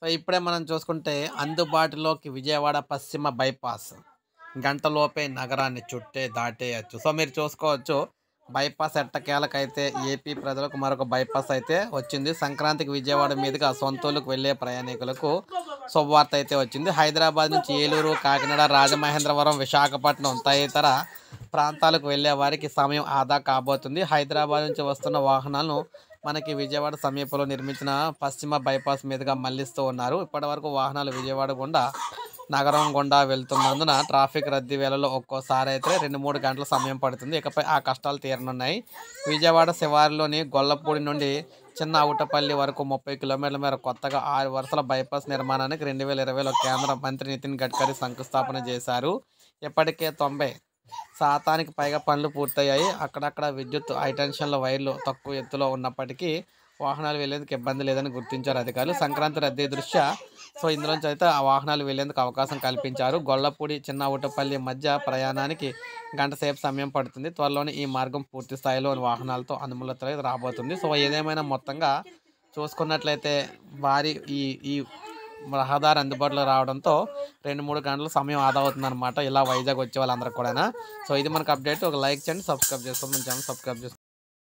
So, ఇప్పుడే మనం చూసుకుంటే అందుబాటులోకి విజయవాడ పశ్చిమ బైపాస్. గంటలోపే నగరాన్ని దాటేయొచ్చు. సో, మీరు చూసుకోవచ్చు బైపాస్ ఎట్టకేలకైతే ఏపీ ప్రజలకు మరొక బైపాస్ అయితే వచ్చింది. సంక్రాంతికి విజయవాడ మీదుగా సొంతూరులకు వెళ్ళే ప్రయాణికులకు శుభవార్త అయితే వచ్చింది. హైదరాబాద్ నుంచి ఏలూరు, కాకినాడ, రాజమహేంద్రవరం, విశాఖపట్నం తదితర ప్రాంతాలకు వెళ్ళే వారికి సమయం ఆదా కాబోతుంది. హైదరాబాద్ నుంచి వస్తున్న వాహనాలను మనకి విజయవాడ సమీపంలో నిర్మించిన పశ్చిమ బైపాస్ మీదుగా మళ్లిస్తూ ఉన్నారు. ఇప్పటివరకు వాహనాలు విజయవాడ గుండా నగరం గుండా వెళ్తున్నందున ట్రాఫిక్ రద్దీ వేళల్లో ఒక్కోసారి అయితే 2-3 గంటల సమయం పడుతుంది. ఇకపై ఆ కష్టాలు తీరనున్నాయి. విజయవాడ శివారులోని గొల్లపూడి నుండి చిన్న అవుటపల్లి వరకు 30 కిలోమీటర్ల మేర కొత్తగా 6 వరుసల బైపాస్ నిర్మాణానికి 2020లో కేంద్ర మంత్రి నితిన్ గడ్కరీ శంకుస్థాపన చేశారు. ఇప్పటికే 90% పైగా పనులు పూర్తయ్యాయి. అక్కడక్కడ విద్యుత్ హైటెన్షన్ల వైర్లు తక్కువ ఎత్తులో ఉన్నప్పటికీ వాహనాలు వెళ్లేందుకు ఇబ్బంది లేదని గుర్తించారు అధికారులు. సంక్రాంతి రద్దీ దృష్ట్యా ఇందులోంచి అయితే ఆ వాహనాలు వెళ్లేందుకు అవకాశం కల్పించారు. గొల్లపూడి, చిన్న అవుటపల్లి మధ్య ప్రయాణానికి గంట సేపు సమయం పడుతుంది. త్వరలోనే ఈ మార్గం పూర్తి స్థాయిలో వాహనాలతో అనుమతులు రాబోతుంది. ఏదేమైనా మొత్తంగా చూసుకున్నట్లయితే భారీ ఈ ఈ రహదారి అందుబాటులో రావడంతో 2-3 గంటల సమయం ఆదా అవుతుందన్నమాట. ఇలా వైజాగ్ వచ్చే వాళ్ళందరికీ కూడా. ఇది మనకు అప్డేట్. ఒక లైక్ చేయండి, సబ్స్క్రైబ్ చేసుకోండి. మన ఛానల్ సబ్స్క్రైబ్ చేసుకోండి.